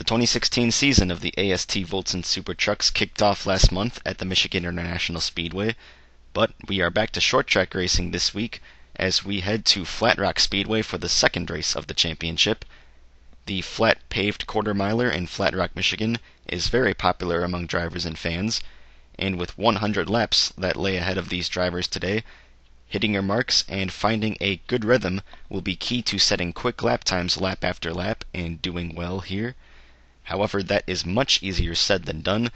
2016 season of the AST Voltson Super Trucks kicked off last month at the Michigan International Speedway, but we are back to short track racing this week as we head to Flat Rock Speedway for the second race of the championship. The flat paved quarter miler in Flat Rock, Michigan is very popular among drivers and fans, and with 100 laps that lay ahead of these drivers today, hitting your marks and finding a good rhythm will be key to setting quick lap times lap after lap and doing well here. However, that is much easier said than done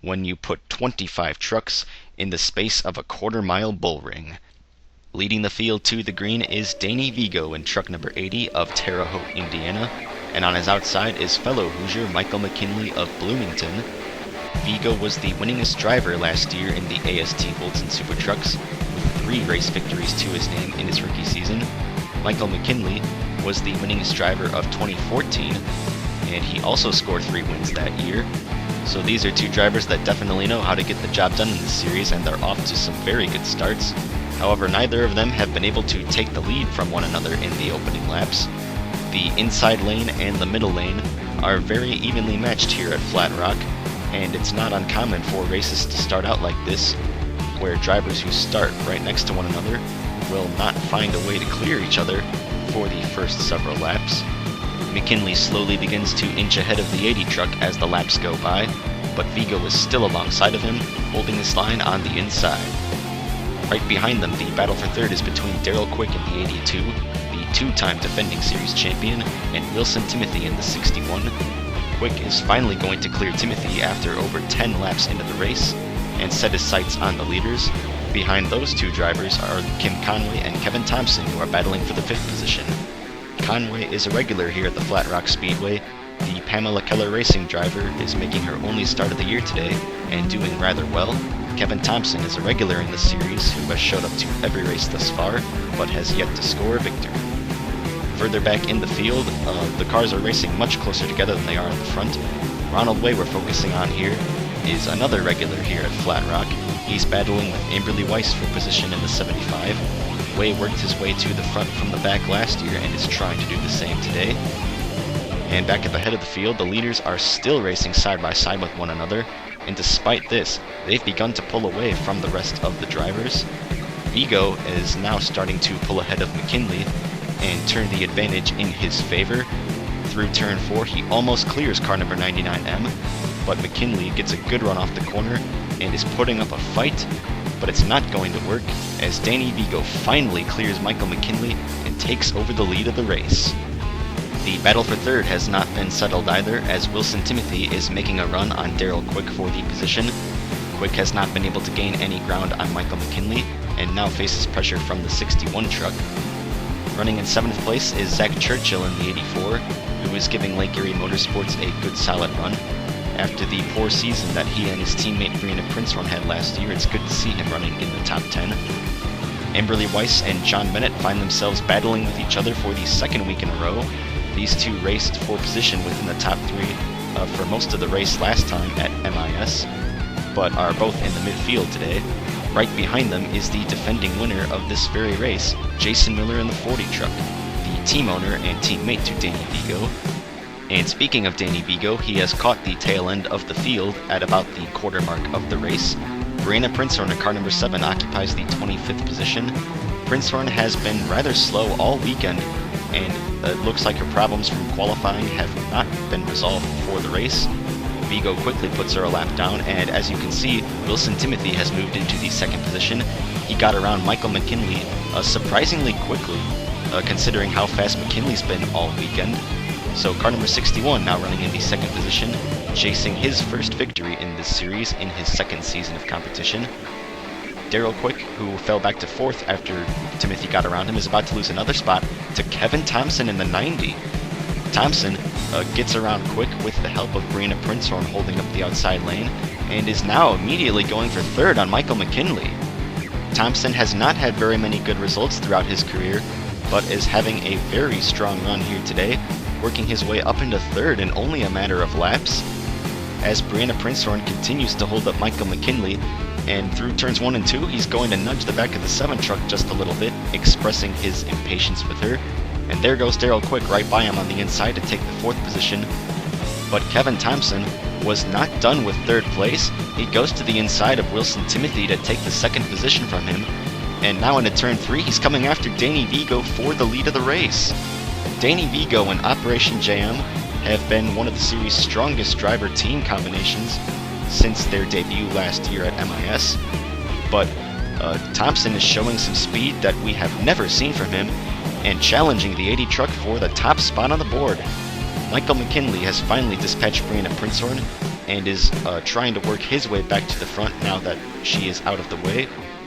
when you put 25 trucks in the space of a quarter-mile bullring. Leading the field to the green is Danny Vigo in truck number 80 of Terre Haute, Indiana, and on his outside is fellow Hoosier Michael McKinley of Bloomington. Vigo was the winningest driver last year in the AST Voltson Super Trucks, with 3 race victories to his name in his rookie season. Michael McKinley was the winningest driver of 2014, and he also scored 3 wins that year. So these are 2 drivers that definitely know how to get the job done in this series, and they're off to some very good starts. However, neither of them have been able to take the lead from one another in the opening laps. The inside lane and the middle lane are very evenly matched here at Flat Rock, and it's not uncommon for races to start out like this, where drivers who start right next to one another will not find a way to clear each other for the first several laps. McKinley slowly begins to inch ahead of the 80 truck as the laps go by, but Vigo is still alongside of him, holding his line on the inside. Right behind them, the battle for third is between Daryl Quick in the 82, the 2-time defending series champion, and Wilson Timothy in the 61. Quick is finally going to clear Timothy after over 10 laps into the race and set his sights on the leaders. Behind those 2 drivers are Kim Conway and Kevin Thompson, who are battling for the 5th position. Conway is a regular here at the Flat Rock Speedway. The Pamela Keller Racing driver is making her only start of the year today and doing rather well. Kevin Thompson is a regular in the series who has showed up to every race thus far, but has yet to score a victory. Further back in the field, the cars are racing much closer together than they are in the front. Ronald Way we're focusing on here is another regular here at Flat Rock. He's battling with Amberly Weiss for position in the 75. Way worked his way to the front from the back last year and is trying to do the same today. And back at the head of the field, the leaders are still racing side by side with one another, and despite this, they've begun to pull away from the rest of the drivers. Vigo is now starting to pull ahead of McKinley and turn the advantage in his favor. Through turn 4, he almost clears car number 99M, but McKinley gets a good run off the corner and is putting up a fight, but it's not going to work as Danny Vigo finally clears Michael McKinley and takes over the lead of the race. The battle for third has not been settled either, as Wilson Timothy is making a run on Daryl Quick for the position. Quick has not been able to gain any ground on Michael McKinley and now faces pressure from the 61 truck. Running in 7th place is Zach Churchill in the 84, who is giving Lake Erie Motorsports a good solid run. After the poor season that he and his teammate Brianna Princeron had last year, it's good to see him running in the top 10. Amberly Weiss and John Bennett find themselves battling with each other for the 2nd week in a row. These 2 raced for position within the top 3 for most of the race last time at MIS, but are both in the midfield today. Right behind them is the defending winner of this very race, Jason Miller in the 40 truck, the team owner and teammate to Danny Vigo. And speaking of Danny Vigo, he has caught the tail end of the field at about the quarter mark of the race. Brianna Princeron in car number 7 occupies the 25th position. Princeron has been rather slow all weekend, and it looks like her problems from qualifying have not been resolved before the race. Vigo quickly puts her a lap down, and as you can see, Wilson Timothy has moved into the 2nd position. He got around Michael McKinley surprisingly quickly, considering how fast McKinley's been all weekend. So car number 61 now running in the 2nd position, chasing his first victory in this series in his 2nd season of competition. Daryl Quick, who fell back to 4th after Timothy got around him, is about to lose another spot to Kevin Thompson in the 90. Thompson gets around Quick with the help of Brianna Princeron holding up the outside lane, and is now immediately going for 3rd on Michael McKinley. Thompson has not had very many good results throughout his career, but is having a very strong run here today, working his way up into 3rd in only a matter of laps. As Brianna Princeron continues to hold up Michael McKinley, and through turns 1 and 2, he's going to nudge the back of the 7 truck just a little bit, expressing his impatience with her. And there goes Daryl Quick right by him on the inside to take the 4th position. But Kevin Thompson was not done with third place. He goes to the inside of Wilson Timothy to take the second position from him. And now into turn 3, he's coming after Danny Vigo for the lead of the race. Danny Vigo and Operation JM have been one of the series' strongest driver team combinations since their debut last year at MIS. But Thompson is showing some speed that we have never seen from him and challenging the 80 truck for the top spot on the board. Michael McKinley has finally dispatched Brianna Prinzhorn and is trying to work his way back to the front now that she is out of the way.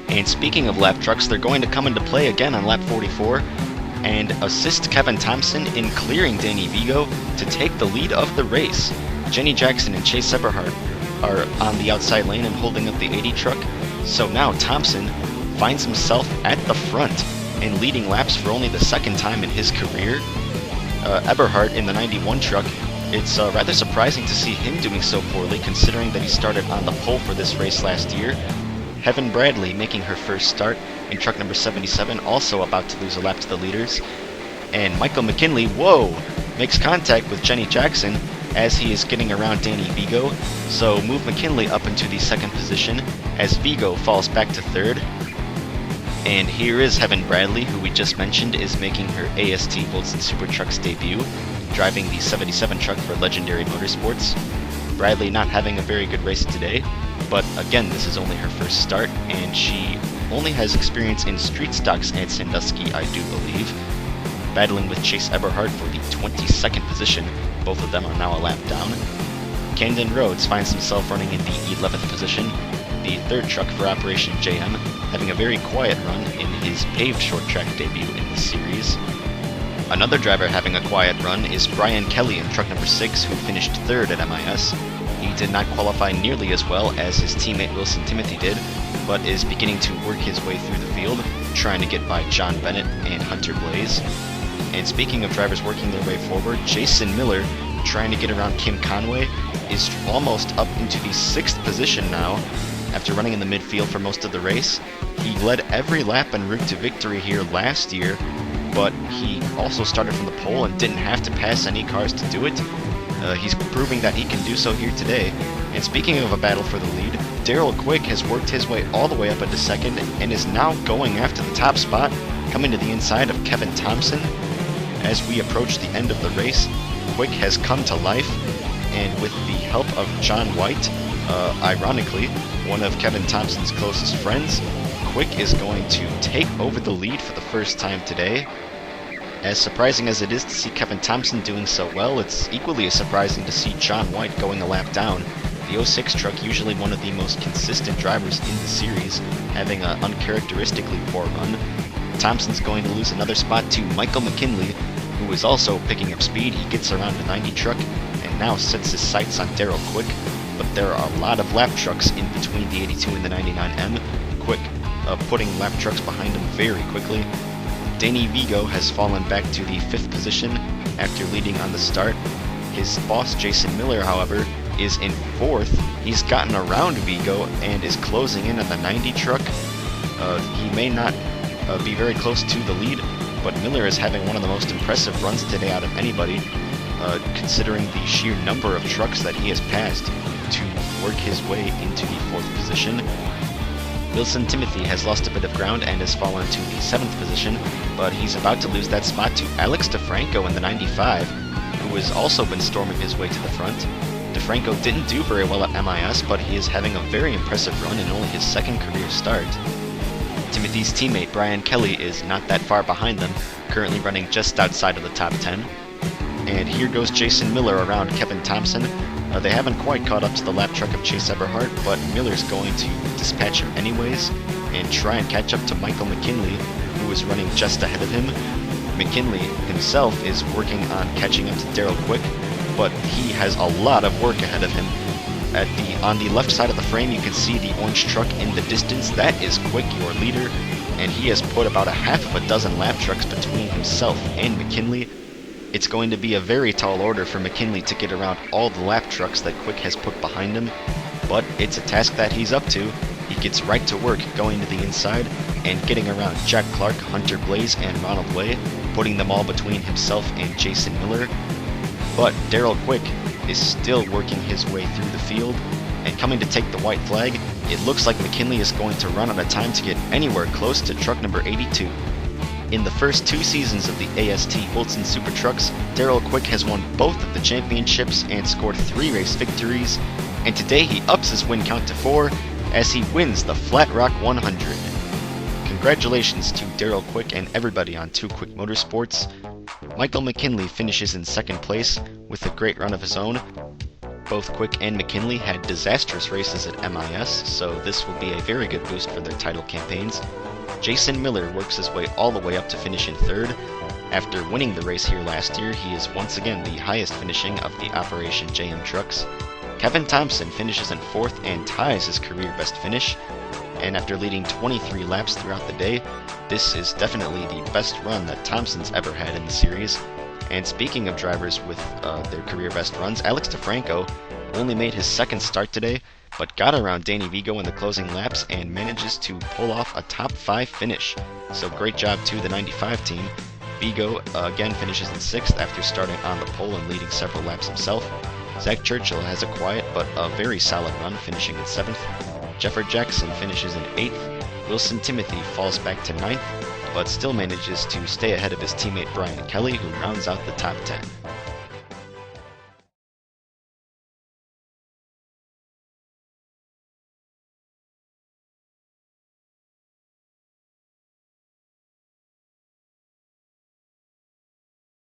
And speaking of lap trucks, they're going to come into play again on lap 44 and assist Kevin Thompson in clearing Danny Vigo to take the lead of the race. Jenny Jackson and Chase Eberhardt are on the outside lane and holding up the 80 truck, so now Thompson finds himself at the front and leading laps for only the second time in his career. Eberhardt in the 91 truck, it's rather surprising to see him doing so poorly considering that he started on the pole for this race last year. Heaven Bradley making her first start in truck number 77, also about to lose a lap to the leaders. And Michael McKinley, whoa, makes contact with Jenny Jackson as he is getting around Danny Vigo, so move McKinley up into the second position as Vigo falls back to third. And here is Heaven Bradley, who we just mentioned is making her AST Voltson Super Trucks debut, driving the 77 truck for Legendary Motorsports. Bradley not having a very good race today, but again, this is only her first start, and she only has experience in street stocks at Sandusky, I do believe. Battling with Chase Eberhardt for the 22nd position, both of them are now a lap down. Camden Rhodes finds himself running in the 11th position, the third truck for Operation JM, having a very quiet run in his paved short track debut in the series. Another driver having a quiet run is Brian Kelly in truck number 6, who finished third at MIS. He did not qualify nearly as well as his teammate Wilson Timothy did, but is beginning to work his way through the field, trying to get by John Bennett and Hunter Blaze. And speaking of drivers working their way forward, Jason Miller, trying to get around Kim Conway, is almost up into the 6th position now, after running in the midfield for most of the race. He led every lap en route to victory here last year, but he also started from the pole and didn't have to pass any cars to do it. He's proving that he can do so here today. And speaking of a battle for the lead, Daryl Quick has worked his way all the way up into second and is now going after the top spot, coming to the inside of Kevin Thompson. As we approach the end of the race, Quick has come to life, and with the help of John White, ironically, one of Kevin Thompson's closest friends, Quick is going to take over the lead for the first time today. As surprising as it is to see Kevin Thompson doing so well, it's equally as surprising to see John White going a lap down. The 06 truck, usually one of the most consistent drivers in the series, having an uncharacteristically poor run. Thompson's going to lose another spot to Michael McKinley, who is also picking up speed. He gets around the 90 truck and now sets his sights on Daryl Quick, but there are a lot of lap trucks in between the 82 and the 99M. Quick putting lap trucks behind him very quickly. Danny Vigo has fallen back to the 5th position after leading on the start. His boss Jason Miller, however, is in 4th. He's gotten around Vigo and is closing in on the 90 truck. He may not be very close to the lead, but Miller is having one of the most impressive runs today out of anybody, considering the sheer number of trucks that he has passed to work his way into the 4th position. Wilson Timothy has lost a bit of ground and has fallen to the 7th position, but he's about to lose that spot to Alex DeFranco in the 95, who has also been storming his way to the front. DeFranco didn't do very well at MIS, but he is having a very impressive run in only his 2nd career start. Timothy's teammate Brian Kelly is not that far behind them, currently running just outside of the top 10. And here goes Jason Miller around Kevin Thompson. They haven't quite caught up to the lap truck of Chase Eberhardt, but Miller's going to dispatch him anyways and try and catch up to Michael McKinley, who is running just ahead of him. McKinley himself is working on catching up to Daryl Quick, but he has a lot of work ahead of him. On the left side of the frame, you can see the orange truck in the distance. That is Quick, your leader, and he has put about a half of a dozen lap trucks between himself and McKinley. It's going to be a very tall order for McKinley to get around all the lap trucks that Quick has put behind him, but it's a task that he's up to. He gets right to work going to the inside and getting around Jack Clark, Hunter Blaze, and Ronald Way, putting them all between himself and Jason Miller. But Daryl Quick is still working his way through the field, and coming to take the white flag, it looks like McKinley is going to run out of time to get anywhere close to truck number 82. In the first 2 seasons of the AST Voltson Super Trucks, Darrell Quick has won both of the championships and scored 3 race victories, and today he ups his win count to 4 as he wins the Flat Rock 100. Congratulations to Darrell Quick and everybody on 2 Quick Motorsports. Michael McKinley finishes in 2nd place with a great run of his own. Both Quick and McKinley had disastrous races at MIS, so this will be a very good boost for their title campaigns. Jason Miller works his way all the way up to finish in 3rd. After winning the race here last year, he is once again the highest finishing of the Operation JM trucks. Kevin Thompson finishes in 4th and ties his career best finish. And after leading 23 laps throughout the day, this is definitely the best run that Thompson's ever had in the series. And speaking of drivers with their career best runs, Alex DeFranco only made his 2nd start today, but got around Danny Vigo in the closing laps and manages to pull off a top 5 finish. So great job to the 95 team. Vigo again finishes in 6th after starting on the pole and leading several laps himself. Zach Churchill has a quiet but a very solid run, finishing in 7th. Jeffrey Jackson finishes in 8th. Wilson Timothy falls back to 9th, but still manages to stay ahead of his teammate Brian Kelly, who rounds out the top 10.